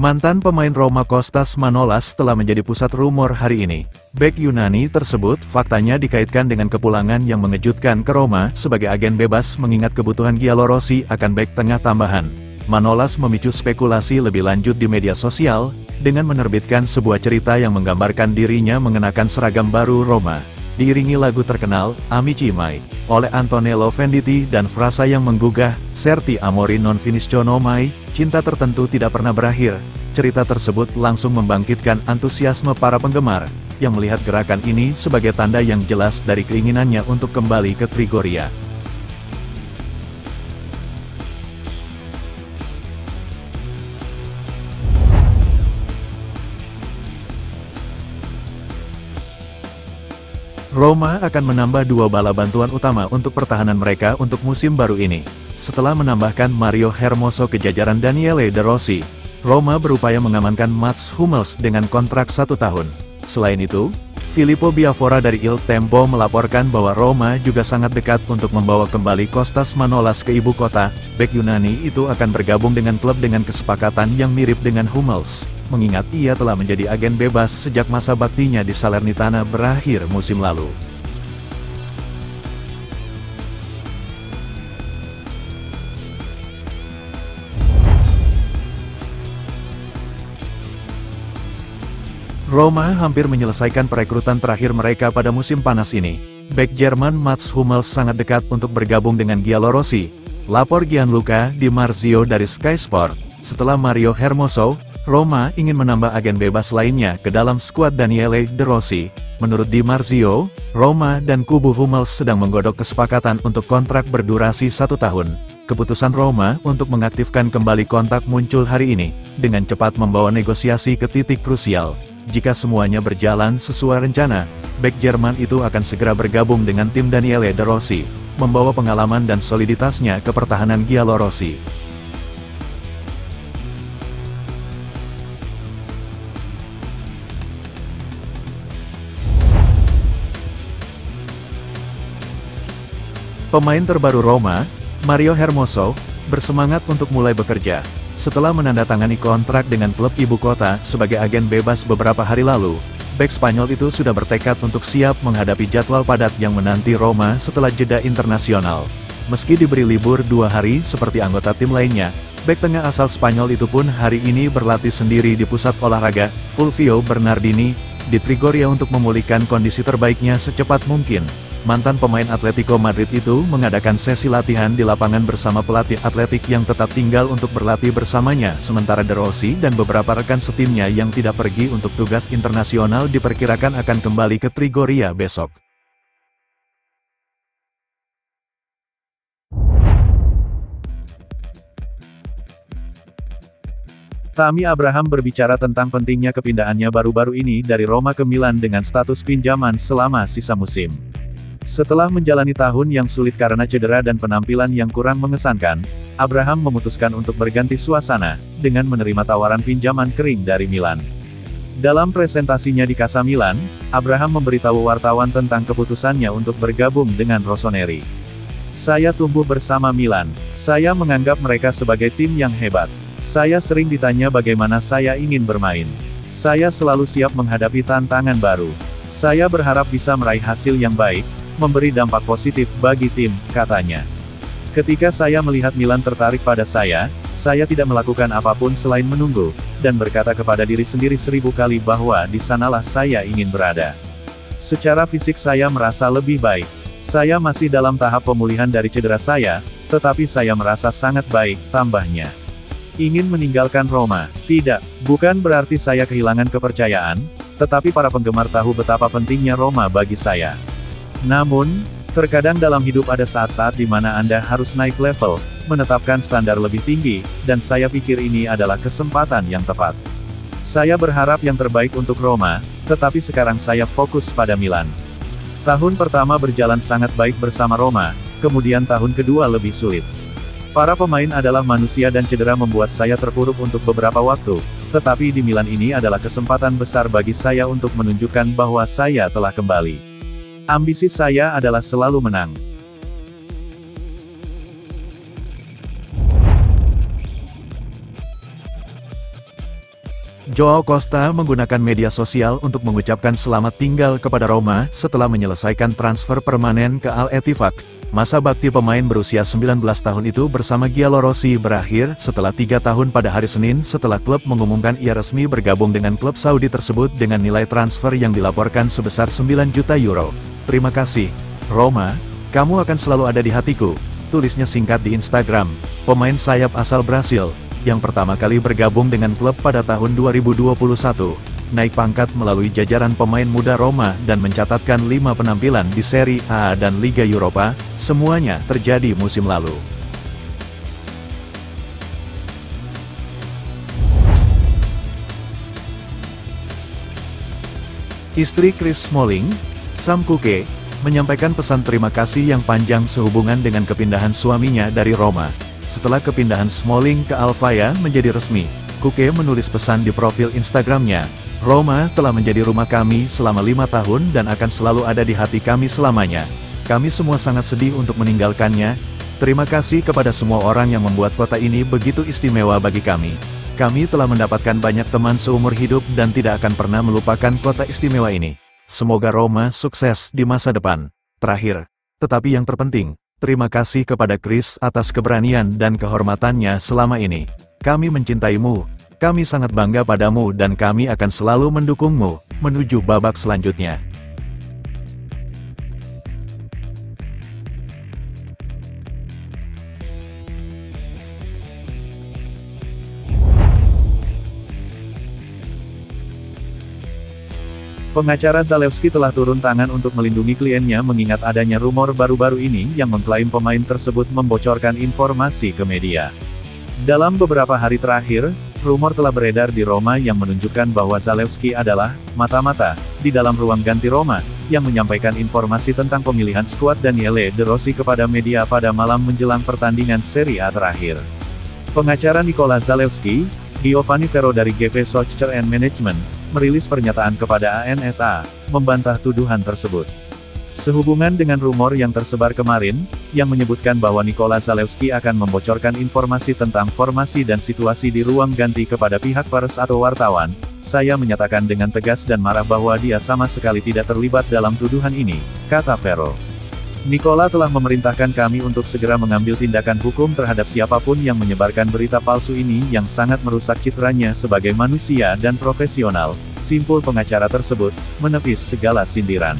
Mantan pemain Roma Kostas Manolas telah menjadi pusat rumor hari ini. Bek Yunani tersebut faktanya dikaitkan dengan kepulangan yang mengejutkan ke Roma sebagai agen bebas mengingat kebutuhan Giallorossi akan bek tengah tambahan. Manolas memicu spekulasi lebih lanjut di media sosial, dengan menerbitkan sebuah cerita yang menggambarkan dirinya mengenakan seragam baru Roma. Diiringi lagu terkenal, Amici Mai, oleh Antonello Venditti dan frasa yang menggugah, Certi amori non finiscono mai, cinta tertentu tidak pernah berakhir. Cerita tersebut langsung membangkitkan antusiasme para penggemar, yang melihat gerakan ini sebagai tanda yang jelas dari keinginannya untuk kembali ke Trigoria. Roma akan menambah dua bala bantuan utama untuk pertahanan mereka untuk musim baru ini. Setelah menambahkan Mario Hermoso ke jajaran Daniele De Rossi, Roma berupaya mengamankan Mats Hummels dengan kontrak 1 tahun. Selain itu, Filippo Biafora dari Il Tempo melaporkan bahwa Roma juga sangat dekat untuk membawa kembali Kostas Manolas ke ibu kota. Bek Yunani itu akan bergabung dengan klub dengan kesepakatan yang mirip dengan Hummels, mengingat ia telah menjadi agen bebas sejak masa baktinya di Salernitana berakhir musim lalu. Roma hampir menyelesaikan perekrutan terakhir mereka pada musim panas ini. Bek Jerman Mats Hummels sangat dekat untuk bergabung dengan Giallorossi, lapor Gianluca Di Marzio dari Sky Sport. Setelah Mario Hermoso, Roma ingin menambah agen bebas lainnya ke dalam skuad Daniele De Rossi. Menurut Di Marzio, Roma dan kubu Hummels sedang menggodok kesepakatan untuk kontrak berdurasi 1 tahun. Keputusan Roma untuk mengaktifkan kembali kontak muncul hari ini, dengan cepat membawa negosiasi ke titik krusial. Jika semuanya berjalan sesuai rencana, bek Jerman itu akan segera bergabung dengan tim Daniele De Rossi, membawa pengalaman dan soliditasnya ke pertahanan Giallorossi. Pemain terbaru Roma, Mario Hermoso, bersemangat untuk mulai bekerja. Setelah menandatangani kontrak dengan klub ibu kota sebagai agen bebas beberapa hari lalu, bek Spanyol itu sudah bertekad untuk siap menghadapi jadwal padat yang menanti Roma setelah jeda internasional. Meski diberi libur 2 hari seperti anggota tim lainnya, bek tengah asal Spanyol itu pun hari ini berlatih sendiri di pusat olahraga Fulvio Bernardini di Trigoria untuk memulihkan kondisi terbaiknya secepat mungkin. Mantan pemain Atletico Madrid itu mengadakan sesi latihan di lapangan bersama pelatih atletik yang tetap tinggal untuk berlatih bersamanya, sementara De Rossi dan beberapa rekan setimnya yang tidak pergi untuk tugas internasional diperkirakan akan kembali ke Trigoria besok. Tammy Abraham berbicara tentang pentingnya kepindahannya baru-baru ini dari Roma ke Milan dengan status pinjaman selama sisa musim. Setelah menjalani tahun yang sulit karena cedera dan penampilan yang kurang mengesankan, Abraham memutuskan untuk berganti suasana, dengan menerima tawaran pinjaman kering dari Milan. Dalam presentasinya di Casa Milan, Abraham memberitahu wartawan tentang keputusannya untuk bergabung dengan Rossoneri. "Saya tumbuh bersama Milan. Saya menganggap mereka sebagai tim yang hebat. Saya sering ditanya bagaimana saya ingin bermain. Saya selalu siap menghadapi tantangan baru. Saya berharap bisa meraih hasil yang baik, memberi dampak positif bagi tim," katanya. "Ketika saya melihat Milan tertarik pada saya tidak melakukan apapun selain menunggu, dan berkata kepada diri sendiri 1000 kali bahwa di sanalah saya ingin berada. Secara fisik saya merasa lebih baik. Saya masih dalam tahap pemulihan dari cedera saya, tetapi saya merasa sangat baik," tambahnya. Ingin meninggalkan Roma? Tidak, bukan berarti saya kehilangan kepercayaan, tetapi para penggemar tahu betapa pentingnya Roma bagi saya. Namun, terkadang dalam hidup ada saat-saat di mana Anda harus naik level, menetapkan standar lebih tinggi, dan saya pikir ini adalah kesempatan yang tepat. Saya berharap yang terbaik untuk Roma, tetapi sekarang saya fokus pada Milan. Tahun pertama berjalan sangat baik bersama Roma, kemudian tahun kedua lebih sulit. Para pemain adalah manusia dan cedera membuat saya terpuruk untuk beberapa waktu, tetapi di Milan ini adalah kesempatan besar bagi saya untuk menunjukkan bahwa saya telah kembali. Ambisi saya adalah selalu menang. Joao Costa menggunakan media sosial untuk mengucapkan selamat tinggal kepada Roma setelah menyelesaikan transfer permanen ke Al-Ettifaq. Masa bakti pemain berusia 19 tahun itu bersama Giallorossi berakhir setelah 3 tahun pada hari Senin setelah klub mengumumkan ia resmi bergabung dengan klub Saudi tersebut dengan nilai transfer yang dilaporkan sebesar 9 juta euro. Terima kasih, Roma, kamu akan selalu ada di hatiku, tulisnya singkat di Instagram. Pemain sayap asal Brasil, yang pertama kali bergabung dengan klub pada tahun 2021, naik pangkat melalui jajaran pemain muda Roma dan mencatatkan 5 penampilan di Serie A dan Liga Eropa, semuanya terjadi musim lalu. Istri Chris Smalling, Sam Kuke, menyampaikan pesan terima kasih yang panjang sehubungan dengan kepindahan suaminya dari Roma. Setelah kepindahan Smalling ke Al-Fayha menjadi resmi, Kuke menulis pesan di profil Instagramnya, "Roma telah menjadi rumah kami selama 5 tahun dan akan selalu ada di hati kami selamanya. Kami semua sangat sedih untuk meninggalkannya. Terima kasih kepada semua orang yang membuat kota ini begitu istimewa bagi kami. Kami telah mendapatkan banyak teman seumur hidup dan tidak akan pernah melupakan kota istimewa ini. Semoga Roma sukses di masa depan. Terakhir, tetapi yang terpenting, terima kasih kepada Chris atas keberanian dan kehormatannya selama ini. Kami mencintaimu, kami sangat bangga padamu dan kami akan selalu mendukungmu menuju babak selanjutnya." Pengacara Zalewski telah turun tangan untuk melindungi kliennya mengingat adanya rumor baru-baru ini yang mengklaim pemain tersebut membocorkan informasi ke media. Dalam beberapa hari terakhir, rumor telah beredar di Roma yang menunjukkan bahwa Zalewski adalah mata-mata di dalam ruang ganti Roma, yang menyampaikan informasi tentang pemilihan skuad Daniele De Rossi kepada media pada malam menjelang pertandingan Serie A terakhir. Pengacara Nicola Zalewski, Giovanni Ferro dari GP Soccer and Management, merilis pernyataan kepada ANSA, membantah tuduhan tersebut. Sehubungan dengan rumor yang tersebar kemarin, yang menyebutkan bahwa Nicola Zalewski akan membocorkan informasi tentang formasi dan situasi di ruang ganti kepada pihak pers atau wartawan, saya menyatakan dengan tegas dan marah bahwa dia sama sekali tidak terlibat dalam tuduhan ini, kata Ferro. Nicola telah memerintahkan kami untuk segera mengambil tindakan hukum terhadap siapapun yang menyebarkan berita palsu ini yang sangat merusak citranya sebagai manusia dan profesional, simpul pengacara tersebut, menepis segala sindiran.